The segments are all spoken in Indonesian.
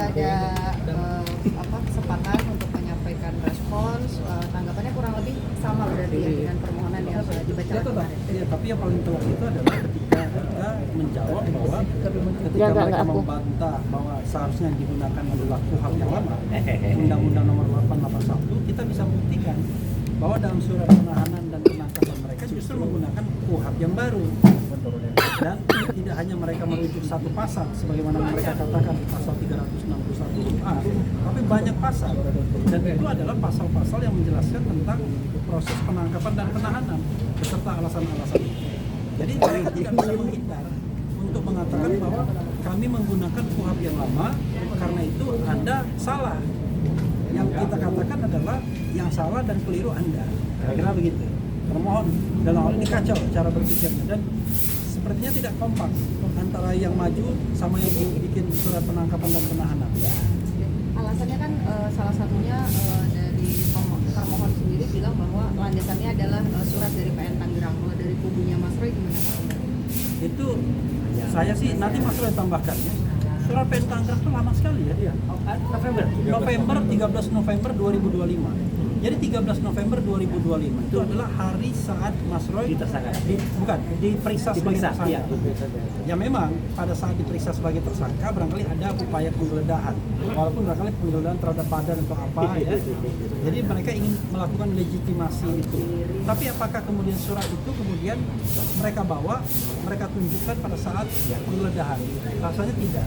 ada kesempatan untuk menyampaikan respons, tanggapannya kurang lebih sama berarti ya dengan permohonan yang sudah dibacakan kemarin. Ya, tapi yang paling telak itu adalah ketika kita menjawab bahwa ketika mereka membantah bahwa seharusnya digunakan adalah KUHP yang lama, Undang-Undang Nomor 881, kita bisa buktikan bahwa dalam surat penahanan dan penangkapan mereka justru menggunakan KUHP yang baru. Dan tidak hanya mereka merujuk satu pasal sebagaimana mereka katakan pasal 361 huruf A, tapi banyak pasal, dan itu adalah pasal-pasal yang menjelaskan tentang proses penangkapan dan penahanan beserta alasan-alasan itu. Jadi mereka tidak bisa menghindar untuk mengatakan bahwa kami menggunakan KUHP yang lama, karena itu Anda salah. Yang kita katakan adalah yang salah dan keliru Anda. Kira-kira begitu. Termohon dalam hal ini kacau cara berpikirnya, dan sepertinya tidak kompak antara yang maju sama yang bikin surat penangkapan dan penahanan. Alasannya kan salah satunya dari termohon sendiri bilang bahwa landasannya adalah surat dari PN Tangerang. Kalau dari kubunya Mas Roy gimana Pak? Itu saya sih nanti Mas Roy tambahkan ya. Surat PN Tangerang itu lama sekali ya. Iya. November 13 November 2025. Jadi 13 November 2025 itu adalah hari saat Mas Roy diperiksa sebagai tersangka. Iya. Ya memang pada saat diperiksa sebagai tersangka barangkali ada upaya penggeledahan, walaupun barangkali penggeledahan terhadap badan atau apa ya. Jadi mereka ingin melakukan legitimasi itu. Tapi apakah kemudian surat itu kemudian mereka bawa, mereka tunjukkan pada saat penggeledahan? Rasanya tidak.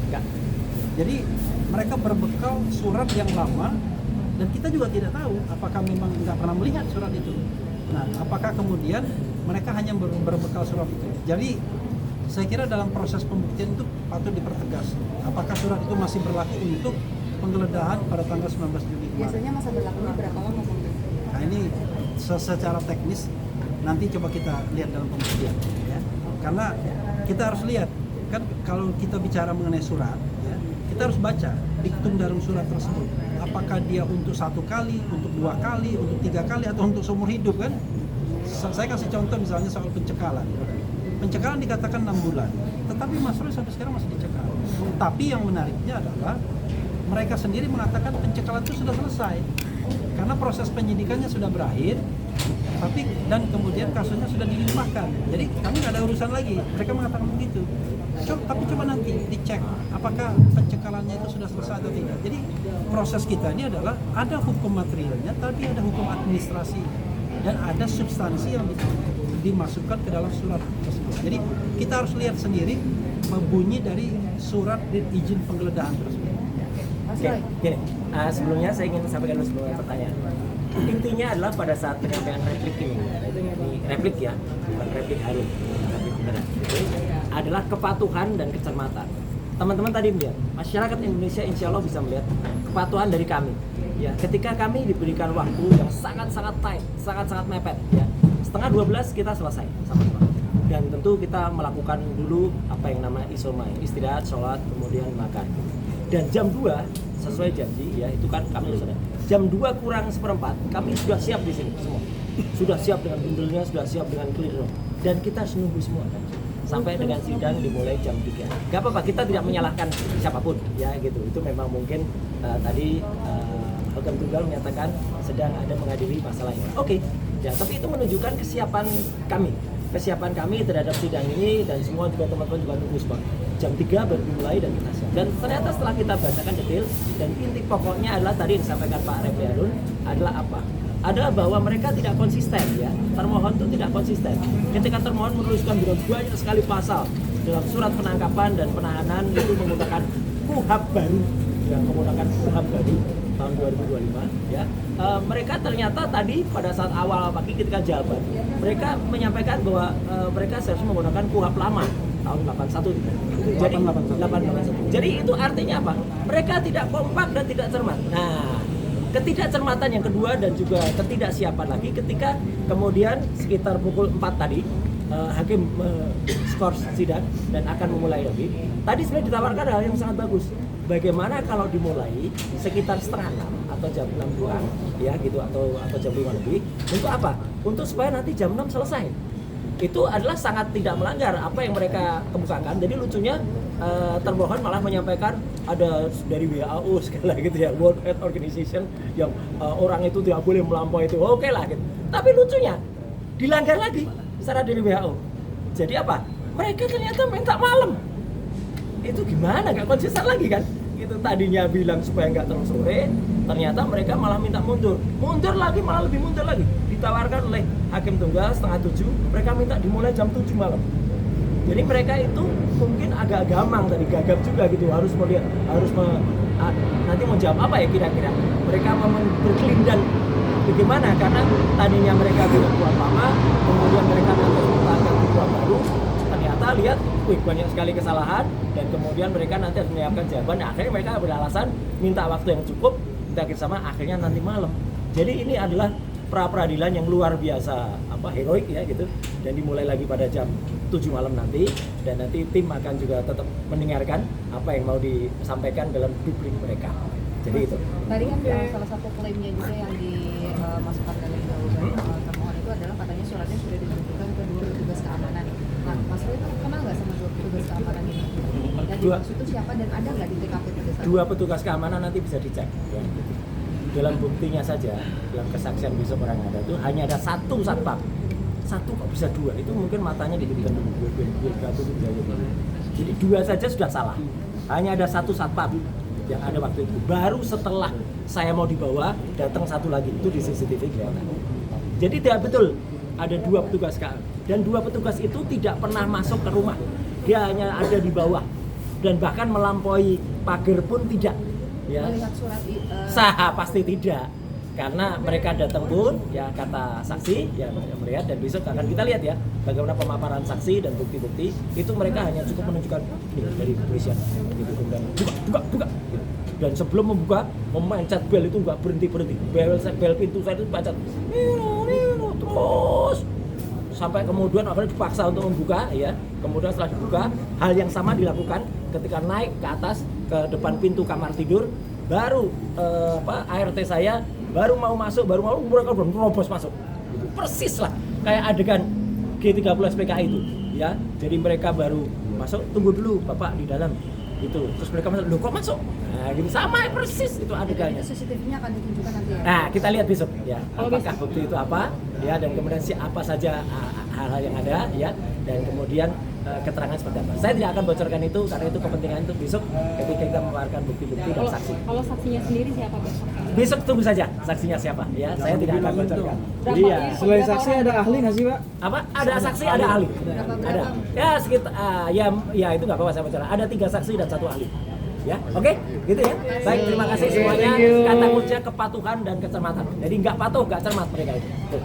Jadi mereka berbekal surat yang lama, dan kita juga tidak tahu apakah memang nggak pernah melihat surat itu. Nah, apakah kemudian mereka hanya berbekal surat itu? Jadi saya kira dalam proses pembuktian itu patut dipertegas. Apakah surat itu masih berlaku untuk penggeledahan pada tanggal 19 Juli kemarin? Biasanya masa berlakunya berapa lama? Nah ini secara teknis nanti coba kita lihat dalam pembuktian. Ya. Karena kita harus lihat, kan kalau kita bicara mengenai surat, ya, kita harus baca diktum dalam surat tersebut. Apakah dia untuk 1 kali, untuk 2 kali, untuk 3 kali, atau untuk seumur hidup kan? Saya kasih contoh misalnya soal pencekalan. Pencekalan dikatakan 6 bulan, tetapi Mas Roy sampai sekarang masih dicekal. Tapi yang menariknya adalah mereka sendiri mengatakan pencekalan itu sudah selesai karena proses penyidikannya sudah berakhir, dan kemudian kasusnya sudah dilimpahkan. Jadi kami nggak ada urusan lagi. Mereka mengatakan begitu. Tapi coba nanti dicek apakah pencekalannya itu sudah selesai atau tidak. Jadi proses kita ini adalah ada hukum materialnya, tapi ada hukum administrasi dan ada substansi yang dimasukkan ke dalam surat tersebut. Jadi kita harus lihat sendiri bunyi dari surat izin penggeledahan tersebut. Gini, sebelumnya saya ingin sampaikan dulu sebelum pertanyaan. Intinya adalah pada saat penyampaian replik ini replik ya, bukan replik Harun, replik beneran. Adalah kepatuhan dan kecermatan. Teman-teman tadi melihat, masyarakat Indonesia insya Allah bisa melihat kepatuhan dari kami. Ya, ketika kami diberikan waktu yang sangat-sangat tight, sangat-sangat mepet. Ya, 11:30 kita selesai sama-sama. Dan tentu kita melakukan dulu apa yang namanya isomai, istirahat, sholat, kemudian makan. Dan jam 2 sesuai janji ya, itu kan kami sudah jam 2 kurang seperempat kami sudah siap di sini semua, sudah siap dengan bundlnya, sudah siap dengan clear, dan kita harus nunggu semua kan sampai dengan sidang dimulai jam 3. Gak apa-apa, kita tidak menyalahkan siapapun ya gitu, itu memang mungkin tadi Hakim Tunggal menyatakan sedang ada menghadiri masalah ini. Oke. Ya, tapi itu menunjukkan kesiapan kami terhadap sidang ini, dan semua juga teman-teman juga nunggu semua. Jam 3 baru dimulai dan kita siap. Dan ternyata setelah kita bacakan detail, dan inti pokoknya adalah tadi yang disampaikan Pak Refli Harun adalah apa? Adalah bahwa mereka tidak konsisten ya. Termohon itu tidak konsisten. Ketika termohon menuliskan banyak sekali pasal dalam surat penangkapan dan penahanan itu menggunakan KUHP baru, yang menggunakan KUHP baru tahun 2025 ya. Mereka ternyata tadi pada saat awal pagi ketika jawaban, mereka menyampaikan bahwa mereka seharusnya menggunakan KUHP lama tahun 81 gitu. Jadi 881. Jadi itu artinya apa? Mereka tidak kompak dan tidak cermat. Nah, ketidakcermatan yang kedua dan juga ketidaksiapan lagi ketika kemudian sekitar pukul 4 tadi hakim skor sidang dan akan memulai lagi. Tadi sebenarnya ditawarkan hal yang sangat bagus. Bagaimana kalau dimulai sekitar setengah 6 atau jam 6 kurang ya gitu, atau jam 5 lebih. Untuk apa? Untuk supaya nanti jam 6 selesai. Itu adalah sangat tidak melanggar apa yang mereka kemukakan. Jadi lucunya termohon malah menyampaikan ada dari WHO segala gitu ya, World Health Organization, yang orang itu tidak boleh melampaui itu, oke lah gitu. Tapi lucunya dilanggar lagi secara dari WHO. Jadi apa? Mereka ternyata minta malam. Itu gimana? Gak konsisten lagi kan? Itu tadinya bilang supaya nggak terlalu sore, ternyata mereka malah minta mundur lagi, malah lebih mundur lagi. Ditawarkan oleh hakim tunggal 6:30, mereka minta dimulai jam 7 malam. Jadi mereka itu mungkin agak gamang tadi, gagap juga gitu, nanti mau jawab apa ya kira-kira? Mereka berkelindan bagaimana? Karena tadinya mereka bilang buat lama, kemudian mereka nanti menciptakan buat baru, ternyata lihat, banyak sekali kesalahan, dan kemudian mereka nanti harus menyiapkan jawaban. Nah, akhirnya mereka beralasan minta waktu yang cukup, minta kerjasama, akhirnya nanti malam. Jadi ini adalah pra-peradilan yang luar biasa heroik ya gitu, dan dimulai lagi pada jam 7 malam nanti, dan nanti tim akan juga tetap mendengarkan apa yang mau disampaikan dalam duplik mereka. Jadi itu. Tadi kan salah satu klaimnya juga yang dimasukkan dari termohon itu adalah katanya suratnya sudah ditentukan ke 2 petugas keamanan. Nah, Mas Roy itu kenal nggak sama 2 petugas keamanan ini? Yang dimaksud itu siapa dan ada nggak di TKP pada saat 2 petugas keamanan nanti bisa dicek ya. Dalam buktinya saja, dalam kesaksian besok orang ada itu hanya ada 1 satpam. 1 kok bisa 2? Itu mungkin matanya dihidupkan dulu. Jadi 2 saja sudah salah. Hanya ada 1 satpam yang ada waktu itu. Baru setelah saya mau dibawa, datang 1 lagi, itu di CCTV kelihatan. Jadi tidak betul ada 2 petugas keamanan. Dan 2 petugas itu tidak pernah masuk ke rumah. Dia hanya ada di bawah. Dan bahkan melampaui pagar pun tidak. Ya. melihat surat Sah pasti tidak, karena mereka datang pun ya kata saksi ya melihat, dan besok akan kita lihat ya bagaimana pemaparan saksi dan bukti-bukti itu. Mereka hanya cukup menunjukkan ini dari kepolisian gitu, dan buka gitu. Dan sebelum membuka memencet bel itu nggak berhenti bel pintu saya itu pencet terus sampai kemudian akhirnya dipaksa untuk membuka ya. Kemudian setelah dibuka, hal yang sama dilakukan ketika naik ke atas ke depan pintu kamar tidur, baru ART saya baru mau masuk, mereka belum nerobos masuk. Persis lah kayak adegan G30 SPKI itu ya. Jadi mereka baru masuk, tunggu dulu Bapak di dalam itu, terus mereka masuk, loh kok masuk? Nah gitu, sama persis itu adegannya. CCTV-nya akan ditunjukkan nanti ya? Nah kita lihat besok ya, apakah bukti itu apa ya, dan kemudian apa saja hal-hal yang ada ya, dan kemudian keterangan seperti apa. Saya tidak akan bocorkan itu karena itu kepentingan itu besok ketika kita mengeluarkan bukti-bukti dan saksi. Kalau saksinya sendiri siapa besok? Besok tunggu saja saksinya siapa ya, saya tidak akan bocorkan. Jadi ya, Selain saksi ada ahli nggak sih Pak? apa? Ada saksi, ada ahli. Ada. Ya sekitar ya itu nggak apa-apa saya bocorkan. Ada 3 saksi dan 1 ahli. Ya, oke, gitu ya. Baik, terima kasih semuanya. Kata kuncinya kepatuhan dan kecermatan. Jadi nggak patuh, nggak cermat mereka itu. Tuh.